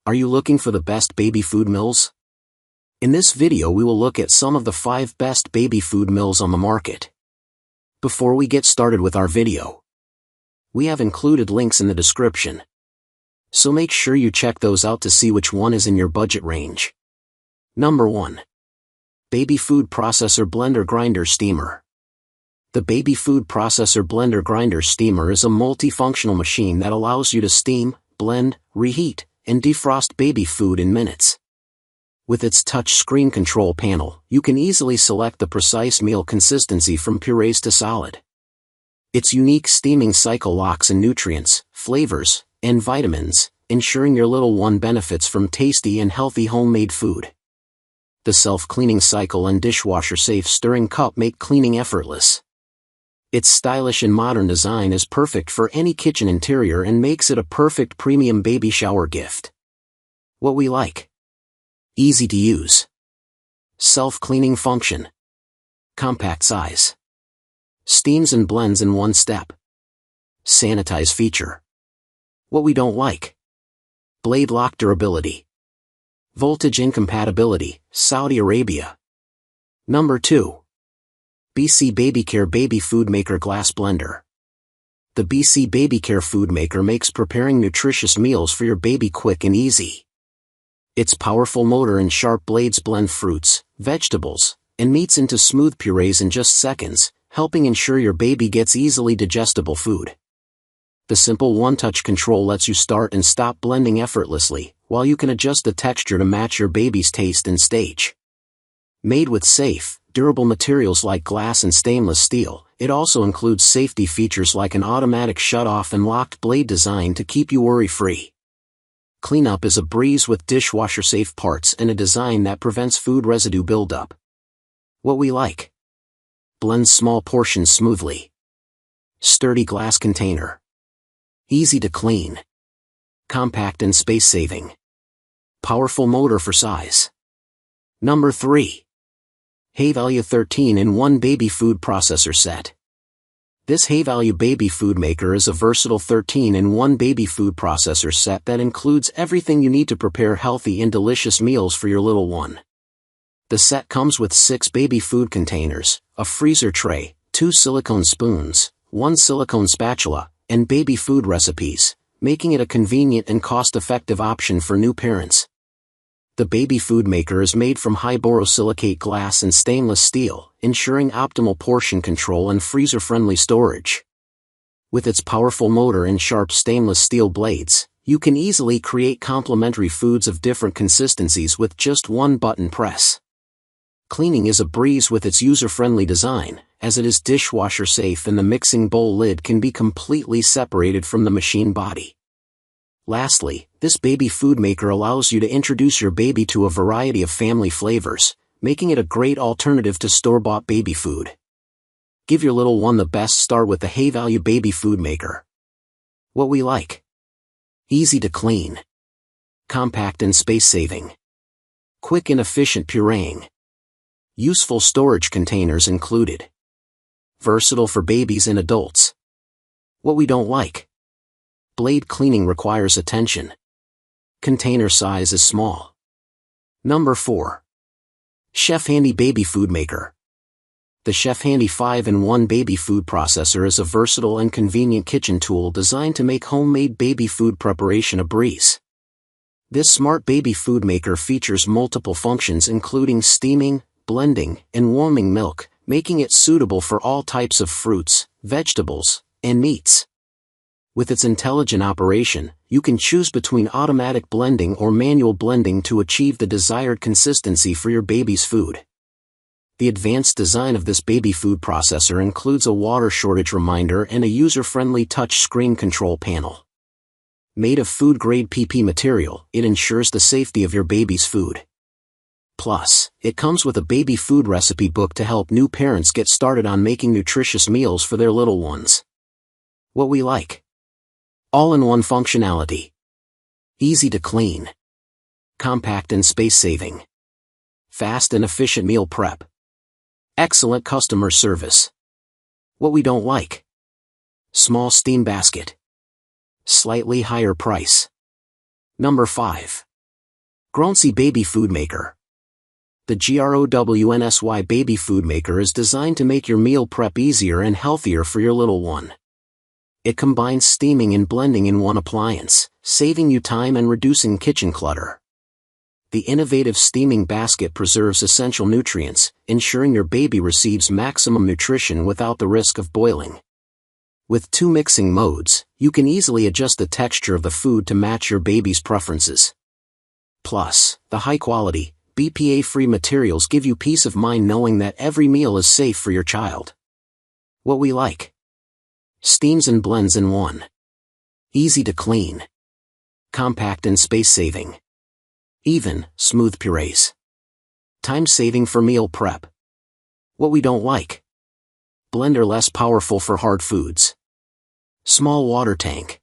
Are you looking for the best baby food mills? In this video we will look at some of the 5 best baby food mills on the market. Before we get started with our video, we have included links in the description, so make sure you check those out to see which one is in your budget range. Number 1. Baby Food Processor Blender Grinder Steamer. The Baby Food Processor Blender Grinder Steamer is a multifunctional machine that allows you to steam, blend, reheat, and defrost baby food in minutes. With its touch screen control panel, you can easily select the precise meal consistency from purees to solid. Its unique steaming cycle locks in nutrients, flavors, and vitamins, ensuring your little one benefits from tasty and healthy homemade food. The self-cleaning cycle and dishwasher-safe stirring cup make cleaning effortless. Its stylish and modern design is perfect for any kitchen interior and makes it a perfect premium baby shower gift. What we like: easy to use, self-cleaning function, compact size, steams and blends in one step, sanitize feature. What we don't like: blade lock durability, voltage incompatibility, Saudi Arabia. Number 2. BC Babycare Baby Food Maker Glass Blender. The BC Babycare Food Maker makes preparing nutritious meals for your baby quick and easy. Its powerful motor and sharp blades blend fruits, vegetables, and meats into smooth purees in just seconds, helping ensure your baby gets easily digestible food. The simple one-touch control lets you start and stop blending effortlessly, while you can adjust the texture to match your baby's taste and stage. Made with safe, durable materials like glass and stainless steel, it also includes safety features like an automatic shut-off and locked blade design to keep you worry-free. Cleanup is a breeze with dishwasher-safe parts and a design that prevents food residue buildup. What we like: blends small portions smoothly, sturdy glass container, easy to clean, compact and space-saving, powerful motor for size. Number 3. HEYVALUE 13-in-1 Baby Food Processor Set. This HEYVALUE Baby Food Maker is a versatile 13-in-1 baby food processor set that includes everything you need to prepare healthy and delicious meals for your little one. The set comes with 6 baby food containers, a freezer tray, 2 silicone spoons, 1 silicone spatula, and baby food recipes, making it a convenient and cost-effective option for new parents. The Baby Food Maker is made from high borosilicate glass and stainless steel, ensuring optimal portion control and freezer-friendly storage. With its powerful motor and sharp stainless steel blades, you can easily create complementary foods of different consistencies with just one button press. Cleaning is a breeze with its user-friendly design, as it is dishwasher-safe and the mixing bowl lid can be completely separated from the machine body. Lastly, this Baby Food Maker allows you to introduce your baby to a variety of family flavors, making it a great alternative to store-bought baby food. Give your little one the best start with the HEYVALUE Baby Food Maker. What we like: easy to clean, compact and space-saving, quick and efficient pureeing, useful storage containers included, versatile for babies and adults. What we don't like: blade cleaning requires attention, container size is small. Number 4. Chefhandy Baby Food Maker. The Chefhandy 5-in-1 Baby Food Processor is a versatile and convenient kitchen tool designed to make homemade baby food preparation a breeze. This smart baby food maker features multiple functions including steaming, blending, and warming milk, making it suitable for all types of fruits, vegetables, and meats. With its intelligent operation, you can choose between automatic blending or manual blending to achieve the desired consistency for your baby's food. The advanced design of this baby food processor includes a water shortage reminder and a user-friendly touch screen control panel. Made of food-grade PP material, it ensures the safety of your baby's food. Plus, it comes with a baby food recipe book to help new parents get started on making nutritious meals for their little ones. What we like: all-in-one functionality, easy to clean, compact and space-saving, fast and efficient meal prep, excellent customer service. What we don't like: small steam basket, slightly higher price. Number 5. GROWNSY Baby Food Maker. The GROWNSY Baby Food Maker is designed to make your meal prep easier and healthier for your little one. It combines steaming and blending in one appliance, saving you time and reducing kitchen clutter. The innovative steaming basket preserves essential nutrients, ensuring your baby receives maximum nutrition without the risk of boiling. With 2 mixing modes, you can easily adjust the texture of the food to match your baby's preferences. Plus, the high-quality, BPA-free materials give you peace of mind knowing that every meal is safe for your child. What we like: steams and blends in one. Easy to clean. Compact and space-saving. Even, smooth purees. Time-saving for meal prep. What we don't like: blender less powerful for hard foods. Small water tank.